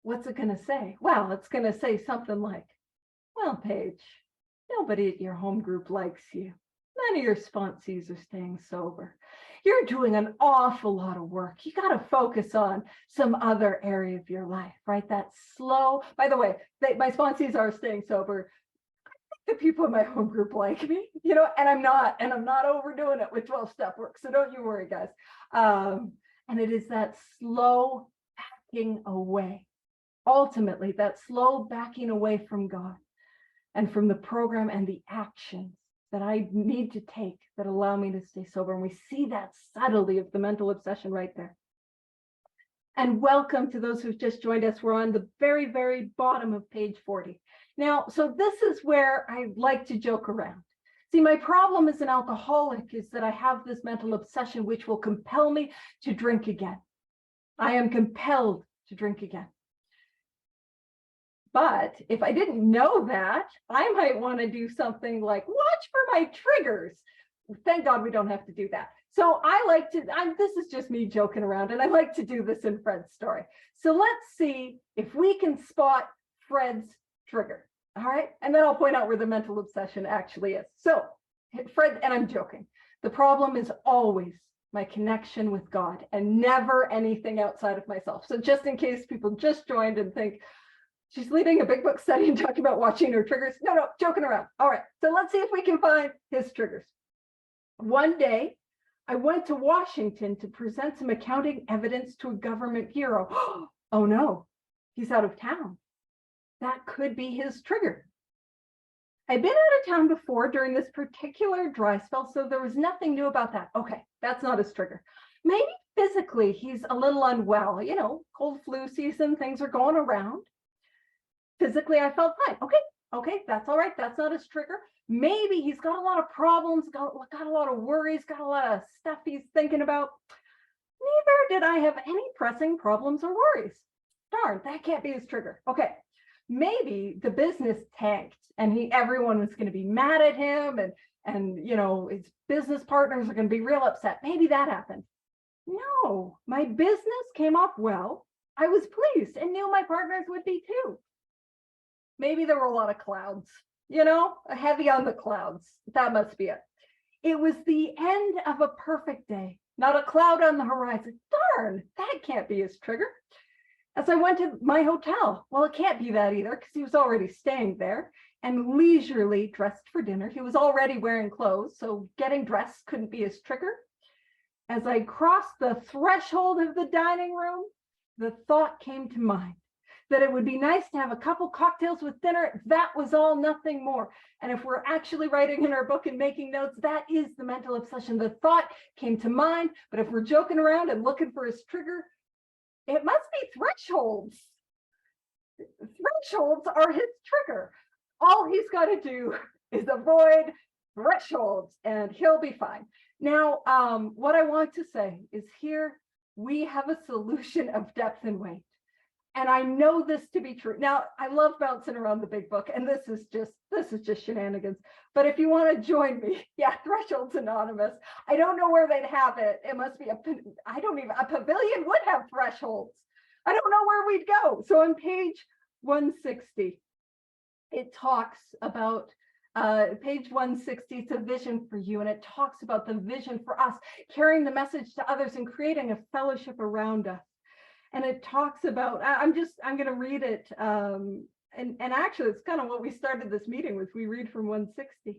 what's it going to say? Well, it's going to say something like, well, Paige, nobody at your home group likes you. None of your sponsees are staying sober. You're doing an awful lot of work. You got to focus on some other area of your life, right? That's slow. By the way, my sponsees are staying sober. I think the people in my home group like me, and I'm not overdoing it with 12-step work. So don't you worry, guys. And it is that slow backing away. Ultimately, that slow backing away from God and from the program and the actions that I need to take that allow me to stay sober. And we see that subtlety of the mental obsession right there. And welcome to those who've just joined us. We're on the very, very bottom of page 40. Now, so this is where I like to joke around. See, my problem as an alcoholic is that I have this mental obsession which will compel me to drink again. I am compelled to drink again. But if I didn't know that, I might want to do something like watch for my triggers. Thank God we don't have to do that. So I like to, this is just me joking around, and I like to do this in Fred's story. So let's see if we can spot Fred's trigger. All right. And then I'll point out where the mental obsession actually is. So Fred, and I'm joking, the problem is always my connection with God and never anything outside of myself. So just in case people just joined and think, she's leading a big book study and talking about watching her triggers. No, joking around. All right, so let's see if we can find his triggers. One day, I went to Washington to present some accounting evidence to a government bureau. Oh no, he's out of town. That could be his trigger. I'd been out of town before during this particular dry spell, so there was nothing new about that. Okay, that's not his trigger. Maybe physically he's a little unwell, cold flu season, things are going around. Physically, I felt fine. Okay, that's all right. That's not his trigger. Maybe he's got a lot of problems, got a lot of worries, got a lot of stuff he's thinking about. Neither did I have any pressing problems or worries. Darn, that can't be his trigger. Okay, maybe the business tanked and everyone was going to be mad at him and his business partners are going to be real upset. Maybe that happened. No, my business came off well. I was pleased and knew my partners would be too. Maybe there were a lot of clouds, heavy on the clouds. That must be it. It was the end of a perfect day, not a cloud on the horizon. Darn, that can't be his trigger. As I went to my hotel, well, it can't be that either because he was already staying there and leisurely dressed for dinner. He was already wearing clothes, so getting dressed couldn't be his trigger. As I crossed the threshold of the dining room, the thought came to mind that it would be nice to have a couple cocktails with dinner. That was all, nothing more. And if we're actually writing in our book and making notes, that is the mental obsession. The thought came to mind, but if we're joking around and looking for his trigger, it must be thresholds. Thresholds are his trigger. All he's got to do is avoid thresholds and he'll be fine. Now, what I want to say is here we have a solution of depth and weight. And I know this to be true. Now, I love bouncing around the big book, and this is just shenanigans. But if you want to join me, yeah, Thresholds Anonymous. I don't know where they'd have it. It must be a pavilion would have thresholds. I don't know where we'd go. So on page 160, it talks about page 160, it's a vision for you, and it talks about the vision for us, carrying the message to others and creating a fellowship around us. And it talks about, I'm going to read it. And actually, it's kind of what we started this meeting with. We read from 160.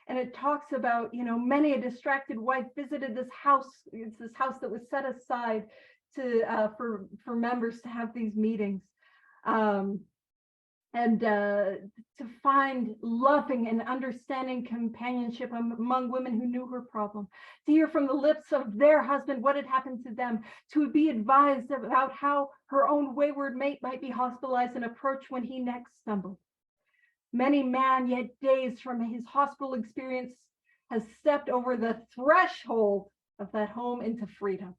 And it talks about, many a distracted wife visited this house. It's this house that was set aside to for members to have these meetings. And to find loving and understanding companionship among women who knew her problem, to hear from the lips of their husband what had happened to them, to be advised about how her own wayward mate might be hospitalized and approached when he next stumbled. Many man, yet days from his hospital experience, has stepped over the threshold of that home into freedom.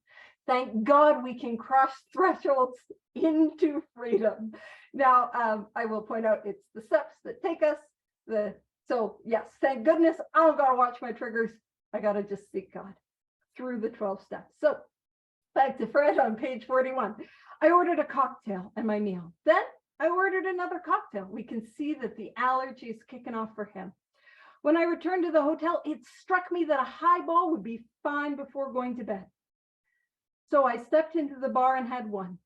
Thank God we can cross thresholds into freedom. Now, I will point out it's the steps that take us. So yes, thank goodness I don't gotta watch my triggers. I gotta just seek God through the 12 steps. So back to Fred on page 41. I ordered a cocktail and my meal. Then I ordered another cocktail. We can see that the allergy is kicking off for him. When I returned to the hotel, it struck me that a highball would be fine before going to bed. So I stepped into the bar and had one.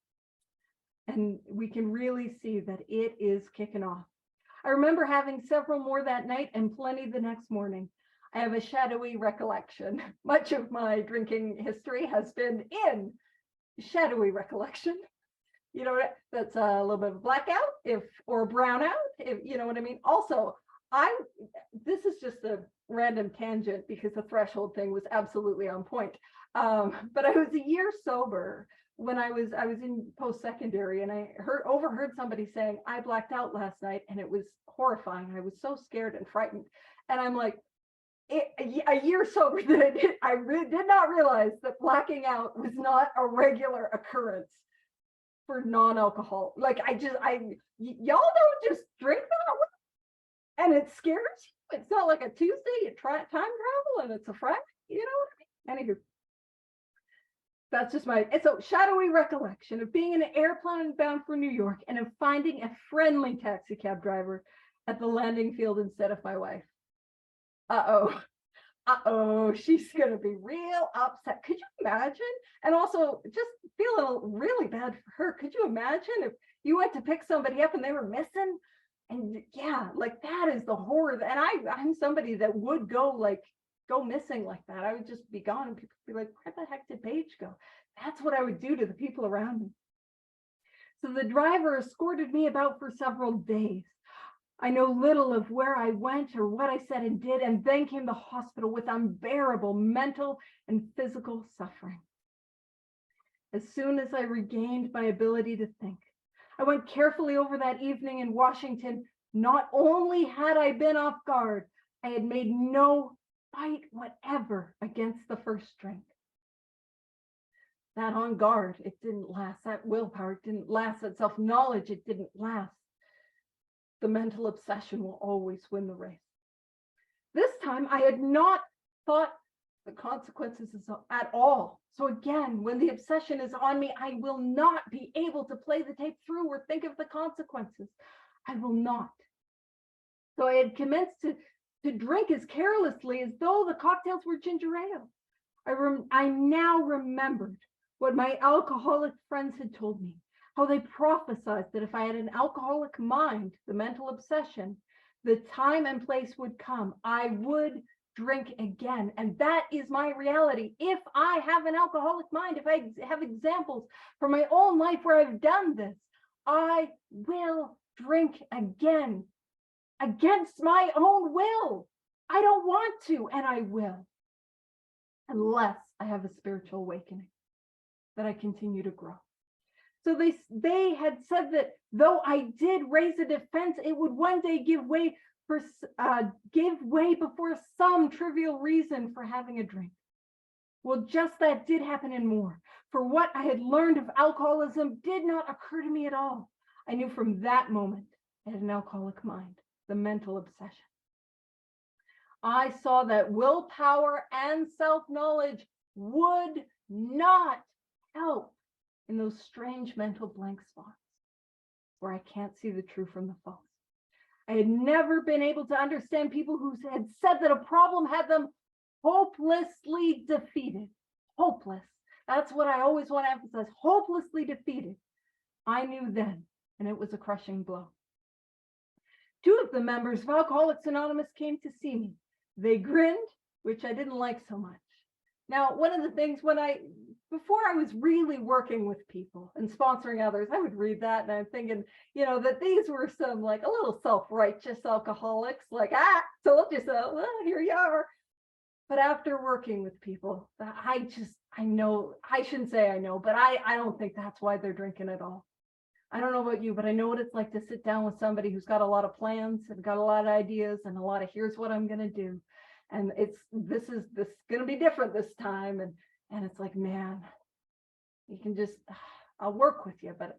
And we can really see that it is kicking off. I remember having several more that night and plenty the next morning. I have a shadowy recollection. Much of my drinking history has been in shadowy recollection. That's a little bit of a blackout or a brownout, if you know what I mean. Also, this is just a random tangent because the threshold thing was absolutely on point. But I was a year sober when I was in post-secondary, and I overheard somebody saying, I blacked out last night, and it was horrifying. I was so scared and frightened. And I'm like, a year sober that I did not realize that blacking out was not a regular occurrence for non-alcohol. Like y'all don't just drink that way, and it scares you. It's not like a Tuesday, you try time travel, and it's a Friday, you know what I mean? Anywho. That's just it's a shadowy recollection of being in an airplane bound for New York and of finding a friendly taxi cab driver at the landing field instead of my wife. She's going to be real upset. Could you imagine? And also just feeling really bad for her. Could you imagine if you went to pick somebody up and they were missing? And yeah, like that is the horror. And I'm somebody that would go missing like that. I would just be gone and people would be like, where the heck did Paige go? That's what I would do to the people around me. So the driver escorted me about for several days. I know little of where I went or what I said and did, and then came the hospital with unbearable mental and physical suffering. As soon as I regained my ability to think, I went carefully over that evening in Washington. Not only had I been off guard, I had made no fight whatever against the first drink. That on guard, it didn't last. That willpower, it didn't last. That self-knowledge, it didn't last. The mental obsession will always win the race. This time, I had not thought the consequences at all. So again, when the obsession is on me, I will not be able to play the tape through or think of the consequences. I will not. So I had commenced to drink as carelessly as though the cocktails were ginger ale. I now remembered what my alcoholic friends had told me, how they prophesied that if I had an alcoholic mind, the mental obsession, the time and place would come. I would drink again. And that is my reality. If I have an alcoholic mind, if I have examples from my own life where I've done this, I will drink again against my own will. I don't want to, and I will, unless I have a spiritual awakening that I continue to grow. So they had said that though I did raise a defense, it would one day give way before some trivial reason for having a drink. Well, just that did happen and more. For what I had learned of alcoholism did not occur to me at all. I knew from that moment I had an alcoholic mind, the mental obsession. I saw that willpower and self-knowledge would not help in those strange mental blank spots where I can't see the true from the false. I had never been able to understand people who had said that a problem had them hopelessly defeated. Hopeless. That's what I always want to emphasize. Hopelessly defeated. I knew then, and it was a crushing blow. 2 of the members of Alcoholics Anonymous came to see me. They grinned, which I didn't like so much. Now, one of the things before I was really working with people and sponsoring others, I would read that and I'm thinking, that these were some like a little self-righteous alcoholics, like, told you so, well, here you are. But after working with people, I know, I shouldn't say I know, but I don't think that's why they're drinking at all. I don't know about you, but I know what it's like to sit down with somebody who's got a lot of plans and got a lot of ideas and a lot of here's what I'm going to do. And this is going to be different this time. And it's like, man, you can just, I'll work with you, but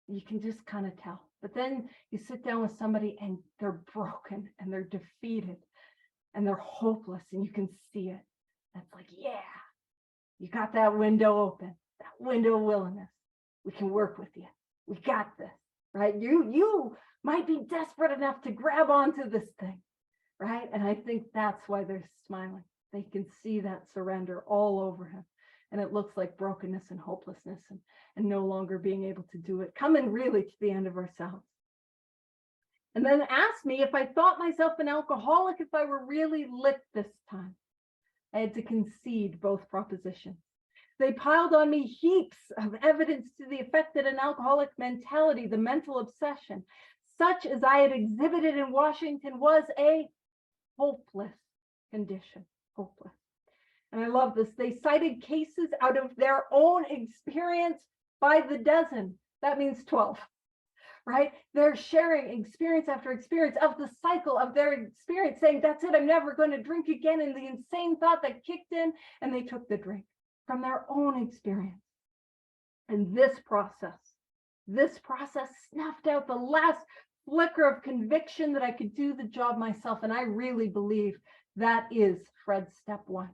you can just kind of tell. But then you sit down with somebody and they're broken and they're defeated and they're hopeless and you can see it. That's like, yeah, you got that window open, that window of willingness. We can work with you. We got this, right? You might be desperate enough to grab onto this thing, right? And I think that's why they're smiling. They can see that surrender all over him. And it looks like brokenness and hopelessness and no longer being able to do it, coming really to the end of ourselves. And then asked me if I thought myself an alcoholic, if I were really lit this time. I had to concede both propositions. They piled on me heaps of evidence to the effect that an alcoholic mentality, the mental obsession, such as I had exhibited in Washington, was a hopeless condition. Hopeless. And I love this. They cited cases out of their own experience by the dozen. That means 12, right? They're sharing experience after experience of the cycle of their experience, saying, that's it, I'm never going to drink again. And the insane thought that kicked in, and they took the drink from their own experience. And this process snuffed out the last flicker of conviction that I could do the job myself. And I really believe that is Fred's step 1,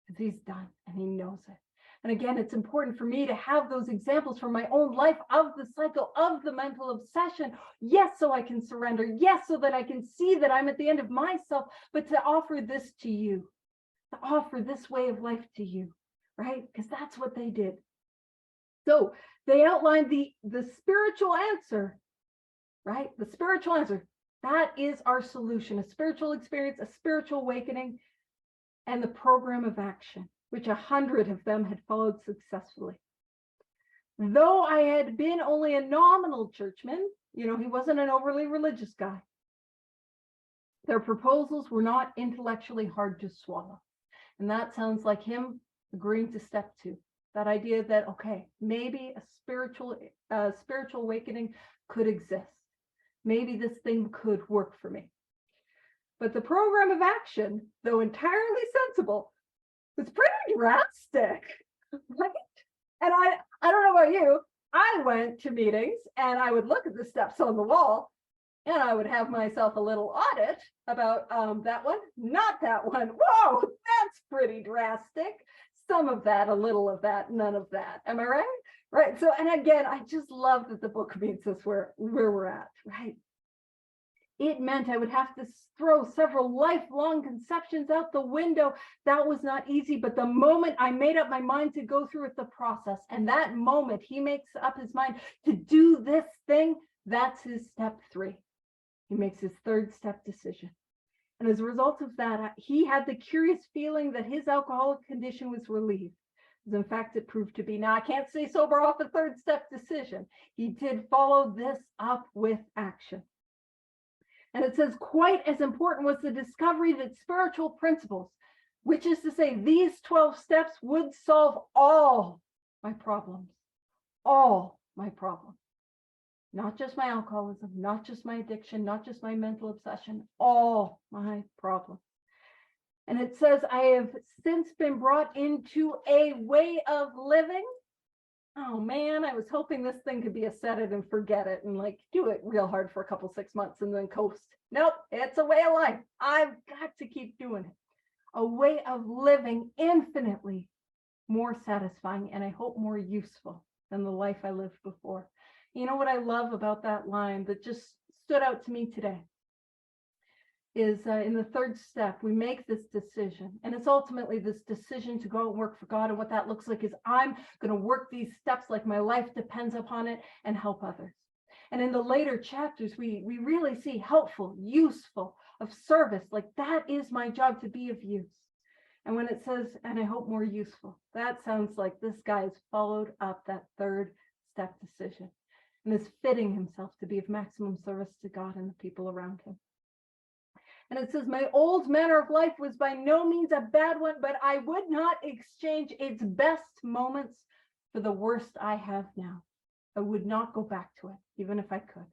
because he's done and he knows it. And again, it's important for me to have those examples from my own life of the cycle of the mental obsession. Yes, so I can surrender. Yes, so that I can see that I'm at the end of myself, but to offer this to you, to offer this way of life to you, right? Because that's what they did. So they outlined the spiritual answer, right? The spiritual answer. That is our solution, a spiritual experience, a spiritual awakening, and the program of action, which 100 of them had followed successfully. Though I had been only a nominal churchman, he wasn't an overly religious guy, their proposals were not intellectually hard to swallow. And that sounds like him agreeing to step 2. That idea that, okay, maybe a spiritual awakening could exist. Maybe this thing could work for me. But the program of action, though entirely sensible, was pretty drastic, right? And I don't know about you, I went to meetings and I would look at the steps on the wall and I would have myself a little audit about that one, not that one. Whoa, that's pretty drastic. Some of that, a little of that, none of that. Am I right? Right. So, and again, I just love that the book meets us where we're at, right? It meant I would have to throw several lifelong conceptions out the window. That was not easy, but the moment I made up my mind to go through with the process, and that moment he makes up his mind to do this thing, that's his step 3. He makes his 3rd step decision. And as a result of that, he had the curious feeling that his alcoholic condition was relieved. As in fact, it proved to be. Now, I can't say sober off a third step decision. He did follow this up with action. And it says, quite as important was the discovery that spiritual principles, which is to say, these 12 steps would solve all my problems. All my problems. Not just my alcoholism, not just my addiction, not just my mental obsession, all my problems. And it says, I have since been brought into a way of living. Oh man, I was hoping this thing could be a set it and forget it and like do it real hard for a couple 6 months and then coast. Nope, it's a way of life. I've got to keep doing it. A way of living infinitely more satisfying and I hope more useful than the life I lived before. You know what I love about that line that just stood out to me today is in the third step, we make this decision. And it's ultimately this decision to go and work for God. And what that looks like is I'm going to work these steps like my life depends upon it and help others. And in the later chapters, we really see helpful, useful, of service. Like that is my job to be of use. And when it says, and I hope more useful, that sounds like this guy has followed up that third step decision and is fitting himself to be of maximum service to God and the people around him. And it says, my old manner of life was by no means a bad one, but I would not exchange its best moments for the worst I have now. I would not go back to it, even if I could.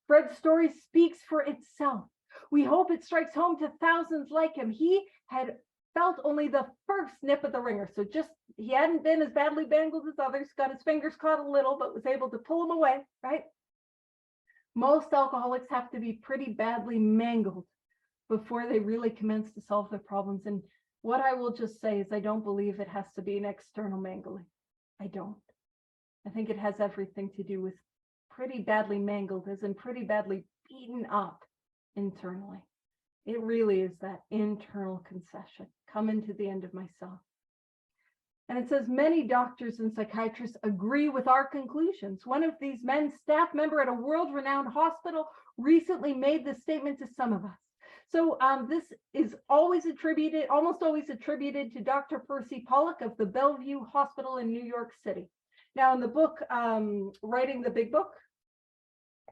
Fred's story speaks for itself. We hope it strikes home to thousands like him. He had felt only the first nip of the ringer. So just, he hadn't been as badly mangled as others, got his fingers caught a little, but was able to pull them away, right? Most alcoholics have to be pretty badly mangled before they really commence to solve their problems. And what I will just say is I don't believe it has to be an external mangling. I don't. I think it has everything to do with pretty badly mangled, as in pretty badly beaten up internally. It really is that internal concession, coming to the end of myself. And it says many doctors and psychiatrists agree with our conclusions. One of these men, staff member at a world-renowned hospital, recently made this statement to some of us. So this is almost always attributed to Dr. Percy Pollock of the Bellevue Hospital in New York City. Now in the book, Writing the Big Book,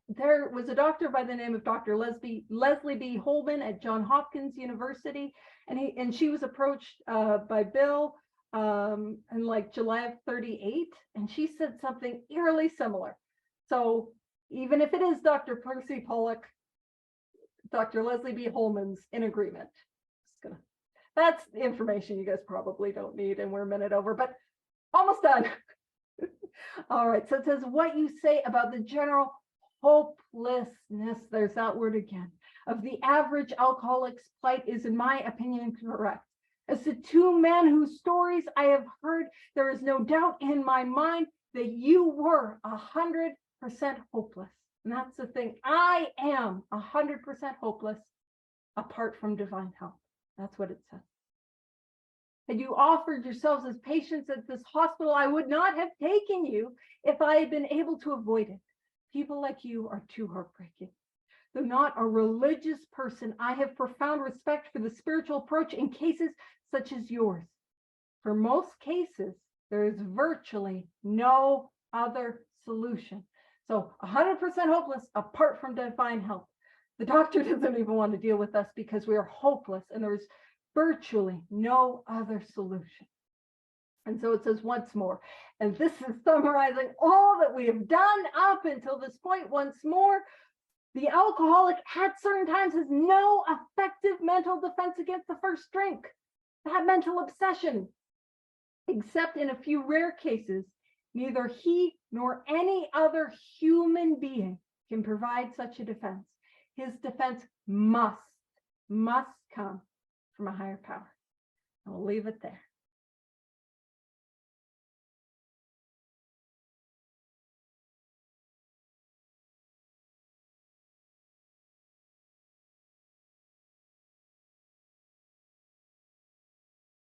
there was a doctor by the name of Dr. Leslie B. Holman at Johns Hopkins University, and she was approached by Bill in like July of 38, and she said something eerily similar. So even if it is Dr. Percy Pollock, Dr. Leslie B. Holman's in agreement. That's the information you guys probably don't need, and we're a minute over, but almost done. All right, so it says what you say about the general hopelessness, there's that word again, of the average alcoholic's plight is, in my opinion, correct. As the two men whose stories I have heard, there is no doubt in my mind that you were 100% hopeless. And that's the thing. I am 100% hopeless apart from divine help. That's what it says. Had you offered yourselves as patients at this hospital, I would not have taken you if I had been able to avoid it. People like you are too heartbreaking. Though not a religious person, I have profound respect for the spiritual approach in cases such as yours. For most cases, there is virtually no other solution. So 100% hopeless apart from divine help. The doctor doesn't even want to deal with us because we are hopeless and there's virtually no other solution. And so it says once more, and this is summarizing all that we have done up until this point once more. The alcoholic at certain times has no effective mental defense against the first drink, that mental obsession, except in a few rare cases. Neither he nor any other human being can provide such a defense. His defense must come from a higher power. I'll leave it there.